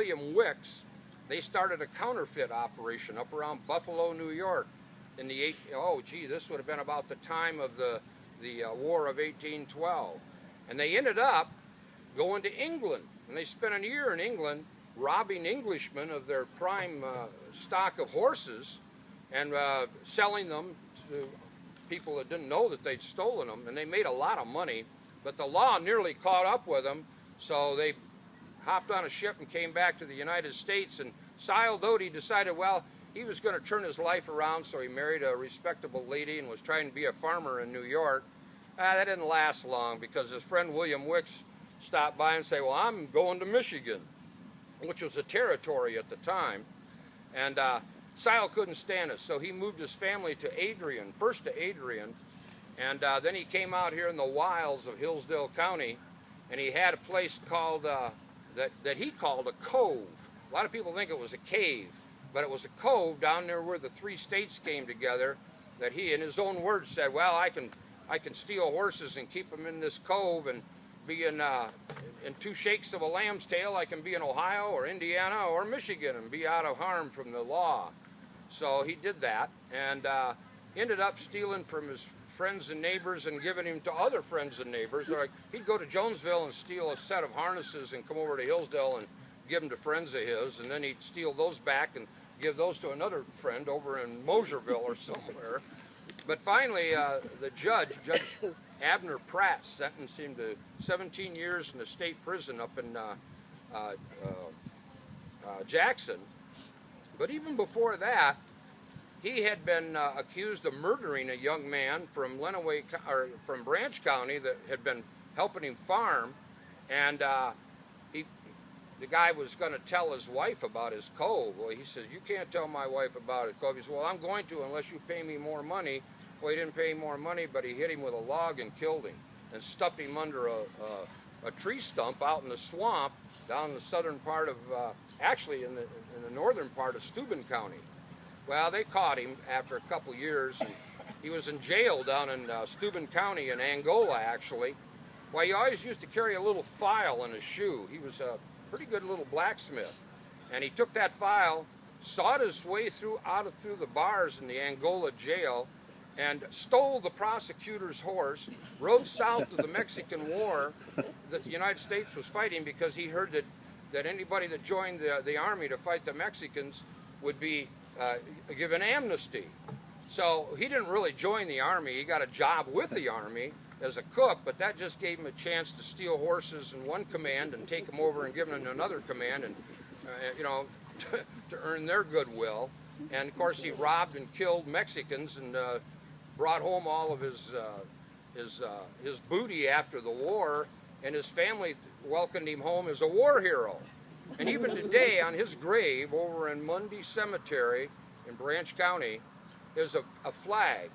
William Wicks, they started a counterfeit operation up around Buffalo, New York in the this would have been about the time of the War of 1812. And they ended up going to England, and they spent a year in England robbing Englishmen of their prime stock of horses and selling them to people that didn't know that they'd stolen them, and they made a lot of money, but the law nearly caught up with them, so they hopped on a ship and came back to the United States, and Osceola Doty decided, well, he was going to turn his life around, so he married a respectable lady and was trying to be a farmer in New York. That didn't last long, because his friend William Wicks stopped by and said, well, I'm going to Michigan, which was a territory at the time, and Osceola couldn't stand it, so he moved his family to Adrian, first to Adrian, and then he came out here in the wilds of Hillsdale County, and he had a place called, that he called a cove. A lot of people think it was a cave, but it was a cove down there where the three states came together, that he, in his own words, said, well, I can steal horses and keep them in this cove, and be in 2 shakes of a lamb's tail, I can be in Ohio or Indiana or Michigan and be out of harm from the law. So he did that, and ended up stealing from his friends and neighbors and giving him to other friends and neighbors. Like, he'd go to Jonesville and steal a set of harnesses and come over to Hillsdale and give them to friends of his, and then he'd steal those back and give those to another friend over in Mosierville or somewhere. But finally, the Judge Abner Pratt, sentenced him to 17 years in the state prison up in Jackson. But even before that, he had been accused of murdering a young man from from Branch County that had been helping him farm, and the guy was going to tell his wife about his cove. Well, he says, you can't tell my wife about his cove. He said, well, I'm going to unless you pay me more money. Well, he didn't pay him more money, but he hit him with a log and killed him and stuffed him under a tree stump out in the swamp down in the southern part of, actually in the northern part of Steuben County. Well, they caught him after a couple years, and he was in jail down in Steuben County in Angola, actually. Well, he always used to carry a little file in his shoe. He was a pretty good little blacksmith, and he took that file, sawed his way through the bars in the Angola jail, and stole the prosecutor's horse, rode south to the Mexican War that the United States was fighting, because he heard that anybody that joined the army to fight the Mexicans would be given amnesty. So he didn't really join the army. He got a job with the army as a cook, but that just gave him a chance to steal horses in one command and take them over and give them in another command, and to earn their goodwill. And of course, he robbed and killed Mexicans and brought home all of his booty after the war, and his family welcomed him home as a war hero. And even today, on his grave over in Bundy Cemetery in Branch County, there's a flag.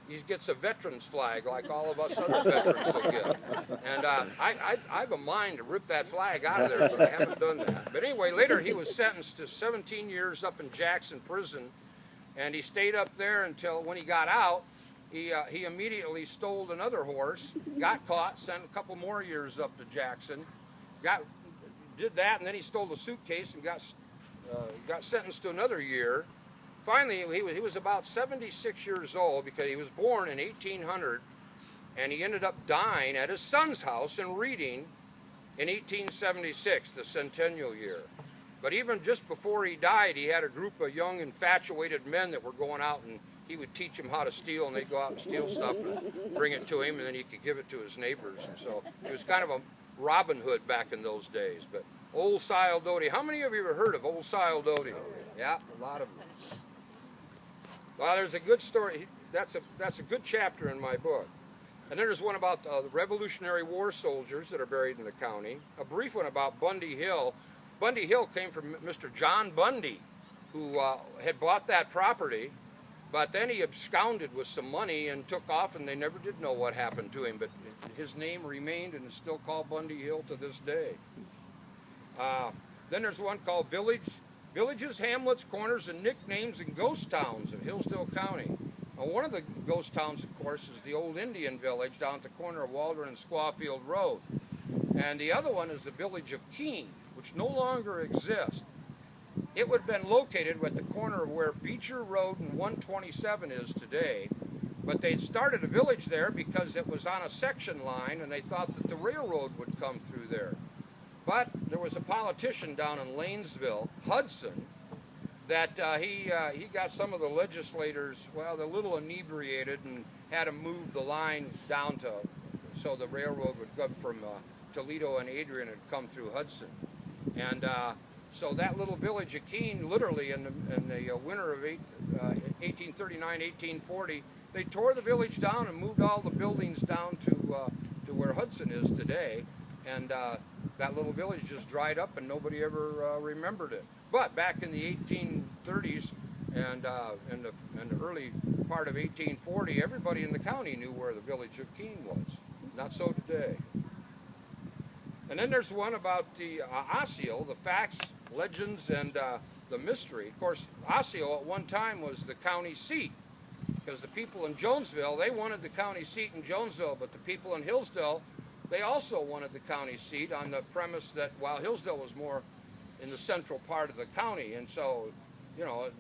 He gets a veteran's flag like all of us other veterans will get. And I have a mind to rip that flag out of there, but I haven't done that. But anyway, later he was sentenced to 17 years up in Jackson prison, and he stayed up there until when he got out, he immediately stole another horse, got caught, sent a couple more years up to Jackson, did that, and then he stole the suitcase and got sentenced to another year. Finally, he was about 76 years old, because he was born in 1800, and he ended up dying at his son's house in Reading in 1876, the centennial year. But even just before he died, he had a group of young, infatuated men that were going out, and he would teach them how to steal, and they'd go out and steal stuff and bring it to him, and then he could give it to his neighbors. And so he was kind of a Robin Hood back in those days. But old Osceola Doty, how many of you ever heard of old Osceola Doty? Yeah, a lot of them. Well, there's a good story. That's a good chapter in my book. And then there's one about the Revolutionary War soldiers that are buried in the county. A brief one about Bundy Hill. Bundy Hill came from Mr. John Bundy, who had bought that property, but then he absconded with some money and took off, and they never did know what happened to him. But his name remained and is still called Bundy Hill to this day. Then there's one called Villages, Hamlets, Corners, and Nicknames and Ghost Towns of Hillsdale County. Now, one of the ghost towns, of course, is the old Indian village down at the corner of Waldron and Squawfield Road. And the other one is the village of Keene, which no longer exists. It would have been located at the corner of where Beecher Road and 127 is today, but they'd started a village there because it was on a section line and they thought that the railroad would come through there. But there was a politician down in Lanesville, Hudson, that he got some of the legislators, well, they're a little inebriated and had them move the line down to, so the railroad would come from Toledo and Adrian and come through Hudson. And so that little village of Keene, literally in the winter of 1839, 1840, they tore the village down and moved all the buildings down to where Hudson is today. And that little village just dried up and nobody ever remembered it. But back in the 1830s and in the early part of 1840, everybody in the county knew where the village of Keene was. Not so today. And then there's one about the Osceola, the facts, legends, and the mystery. Of course, Osceola at one time was the county seat, because the people in Jonesville, they wanted the county seat in Jonesville, but the people in Hillsdale, they also wanted the county seat on the premise that while Hillsdale was more in the central part of the county, and so, you know,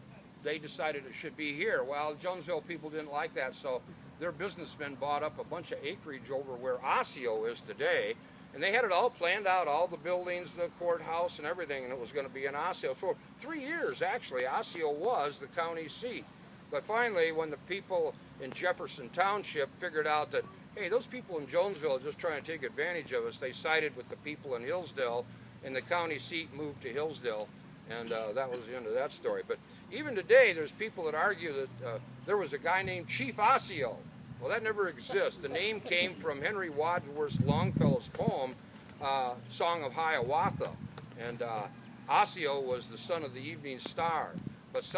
they decided it should be here. Well, Jonesville people didn't like that, so their businessmen bought up a bunch of acreage over where Osceola is today, and they had it all planned out, all the buildings, the courthouse and everything, and it was going to be in Osceola. For 3 years, actually, Osceola was the county seat. But finally, when the people in Jefferson Township figured out that, hey, those people in Jonesville are just trying to take advantage of us, they sided with the people in Hillsdale, and the county seat moved to Hillsdale, and that was the end of that story. But even today, there's people that argue that there was a guy named Chief Osceola. Well, that never exists. The name came from Henry Wadsworth Longfellow's poem, Song of Hiawatha. And Osceola was the son of the evening star. But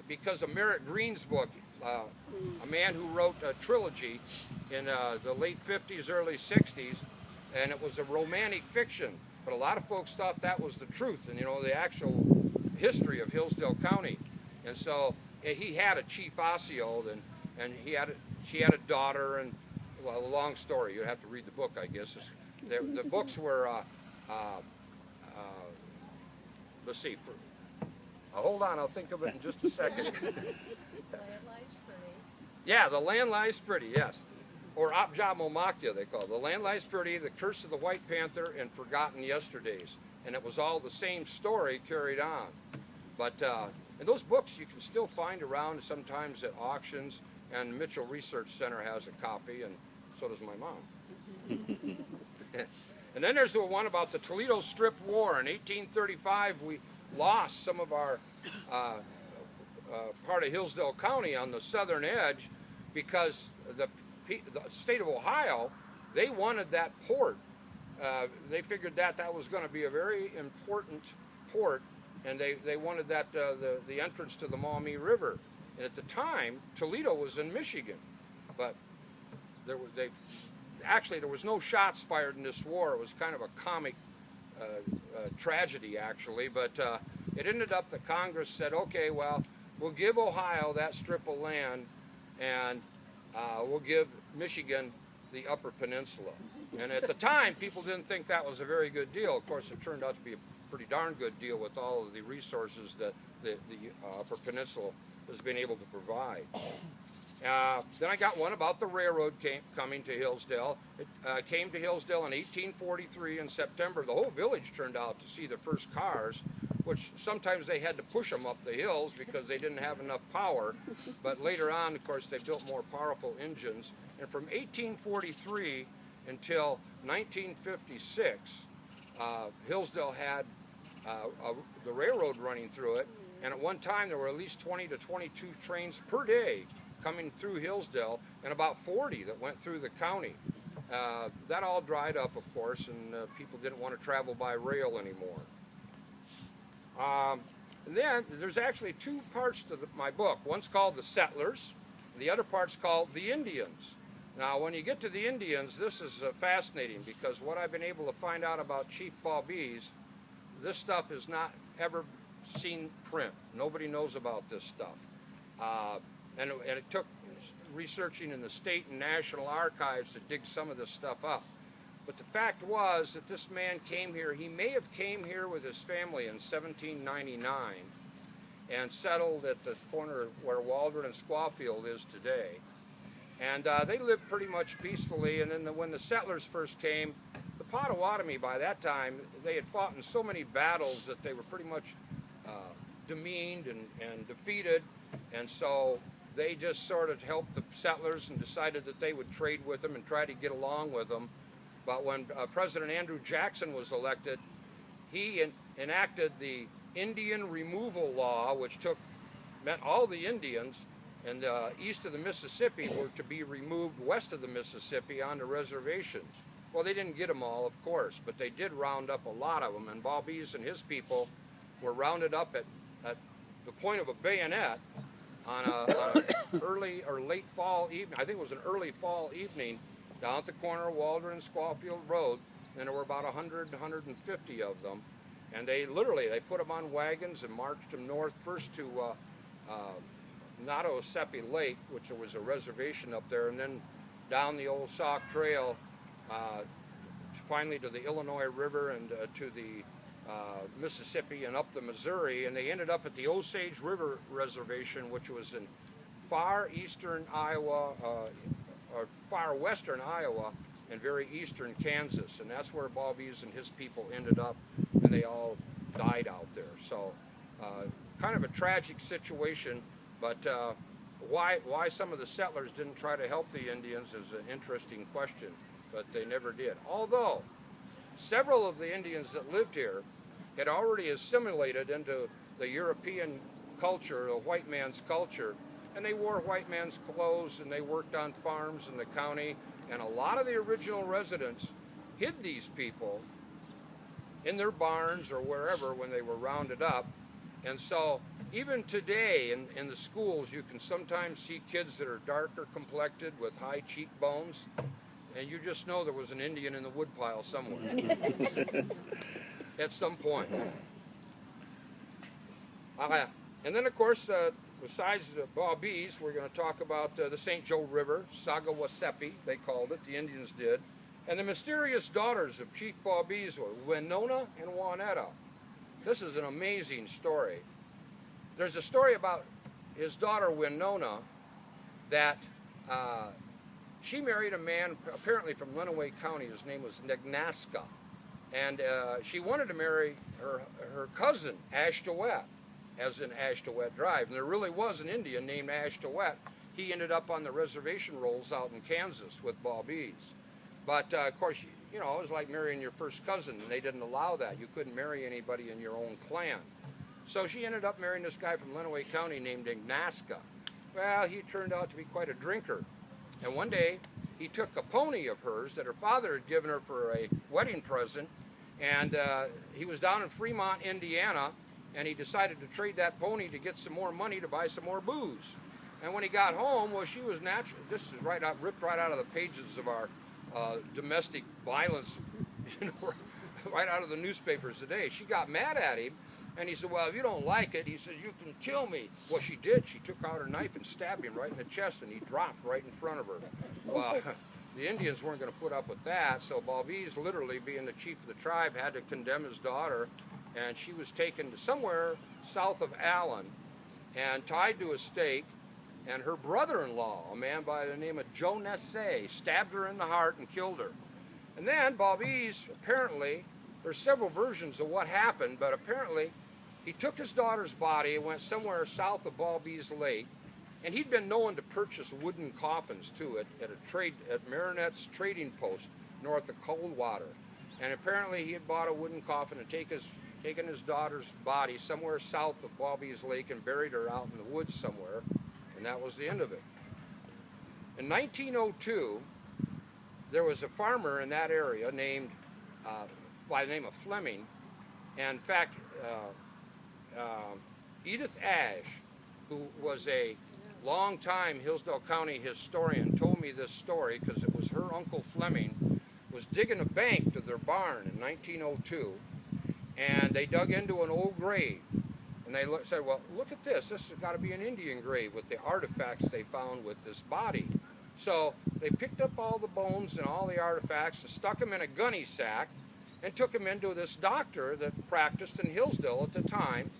because of Merritt Green's book, a man who wrote a trilogy in the late 50s, early 60s, and it was a romantic fiction. But a lot of folks thought that was the truth and, you know, the actual history of Hillsdale County. And so he had a Chief Osceola, and she had a daughter, and, well, a long story. You'd have to read the book, I guess. The books were, let's see, hold on, I'll think of it in just a second. The Land Lies Pretty. Yeah, The Land Lies Pretty, yes. Or Opjamomakya, they call it. The Land Lies Pretty, The Curse of the White Panther, and Forgotten Yesterdays. And it was all the same story carried on. But, and those books you can still find around sometimes at auctions, and Mitchell Research Center has a copy, and so does my mom. And then there's the one about the Toledo Strip War. In 1835, we lost some of our part of Hillsdale County on the southern edge because the state of Ohio, they wanted that port. They figured that was going to be a very important port, and they wanted that the entrance to the Maumee River. And at the time, Toledo was in Michigan, but there was no shots fired in this war. It was kind of a comic tragedy, actually, but it ended up that Congress said, okay, well, we'll give Ohio that strip of land, and we'll give Michigan the Upper Peninsula. And at the time, people didn't think that was a very good deal. Of course, it turned out to be a pretty darn good deal with all of the resources that the Upper Peninsula has been able to provide. Then I got one about the railroad coming to Hillsdale. It came to Hillsdale in 1843 in September. The whole village turned out to see the first cars, which sometimes they had to push them up the hills because they didn't have enough power. But later on, of course, they built more powerful engines. And from 1843 until 1956, Hillsdale had the railroad running through it. And at one time, there were at least 20 to 22 trains per day coming through Hillsdale, and about 40 that went through the county. That all dried up, of course, and people didn't want to travel by rail anymore. And then there's actually two parts to my book. One's called The Settlers, and the other part's called The Indians. Now, when you get to the Indians, this is fascinating, because what I've been able to find out about Chief Bobbies, this stuff is not ever seen print. Nobody knows about this stuff. And it took researching in the state and national archives to dig some of this stuff up. But the fact was that this man came here, he may have came here with his family in 1799 and settled at the corner where Waldron and Squawfield is today. And they lived pretty much peacefully, and then when the settlers first came, the Potawatomi by that time, they had fought in so many battles that they were pretty much demeaned and defeated, and so they just sort of helped the settlers and decided that they would trade with them and try to get along with them. But when President Andrew Jackson was elected, he enacted the Indian Removal Law, which meant all the Indians and east of the Mississippi were to be removed west of the Mississippi onto reservations. Well, they didn't get them all, of course, but they did round up a lot of them, and Bobby's and his people were rounded up at the point of a bayonet on a early or late fall evening. I think it was an early fall evening down at the corner of Waldron and Squawfield Road, and there were about 100, 150 of them. And they put them on wagons and marched them north first to Nottoseppi Lake, which was a reservation up there, and then down the old Sauk Trail, finally to the Illinois River and to the Mississippi and up the Missouri, and they ended up at the Osage River Reservation, which was in far eastern Iowa, or far western Iowa, and very eastern Kansas, and that's where Bobby's and his people ended up, and they all died out there. So kind of a tragic situation, but why some of the settlers didn't try to help the Indians is an interesting question, but they never did. Although several of the Indians that lived here had already assimilated into the European culture, the white man's culture, and they wore white man's clothes and they worked on farms in the county, and a lot of the original residents hid these people in their barns or wherever when they were rounded up. And so even today in the schools you can sometimes see kids that are darker complected with high cheekbones, and you just know there was an Indian in the woodpile somewhere at some point. And then of course, besides the Bobbies, we're going to talk about the St. Joe River, Sagawasepi, they called it, the Indians did, and the mysterious daughters of Chief Bobbies were Winona and Juanetta. This is an amazing story. There's a story about his daughter Winona that she married a man apparently from Lenawee County. His name was Negnaska, and she wanted to marry her cousin Ashtawet, as in Ashtawet Drive, and there really was an Indian named Ashtawet. He ended up on the reservation rolls out in Kansas with Bobbies. But of course, you know, it was like marrying your first cousin, and they didn't allow that. You couldn't marry anybody in your own clan. So she ended up marrying this guy from Lenawee County named Ignaska. Well, he turned out to be quite a drinker. And one day, he took a pony of hers that her father had given her for a wedding present, and he was down in Fremont, Indiana, and he decided to trade that pony to get some more money to buy some more booze. And when he got home, well, she was natural. This is ripped right out of the pages of our domestic violence, you know, right out of the newspapers today. She got mad at him, and he said, well, if you don't like it, he said, you can kill me. Well, she did. She took out her knife and stabbed him right in the chest, and he dropped right in front of her. Well, the Indians weren't going to put up with that, so Bobbies, literally being the chief of the tribe, had to condemn his daughter, and she was taken to somewhere south of Allen and tied to a stake, and her brother-in-law, a man by the name of Joe Nesse, stabbed her in the heart and killed her. And then Bobbies, apparently, there's several versions of what happened, but apparently he took his daughter's body and went somewhere south of Bobbies Lake, and he'd been known to purchase wooden coffins too at Marinette's trading post north of Coldwater. And apparently he had bought a wooden coffin and taken his daughter's body somewhere south of Bobbies Lake and buried her out in the woods somewhere, and that was the end of it. In 1902, there was a farmer in that area named by the name of Fleming, and in fact, Edith Ashe, who was a long-time Hillsdale County historian, told me this story because it was her uncle Fleming was digging a bank to their barn in 1902, and they dug into an old grave, and they said, well, look at this. This has got to be an Indian grave with the artifacts they found with this body. So they picked up all the bones and all the artifacts and stuck them in a gunny sack and took them into this doctor that practiced in Hillsdale at the time,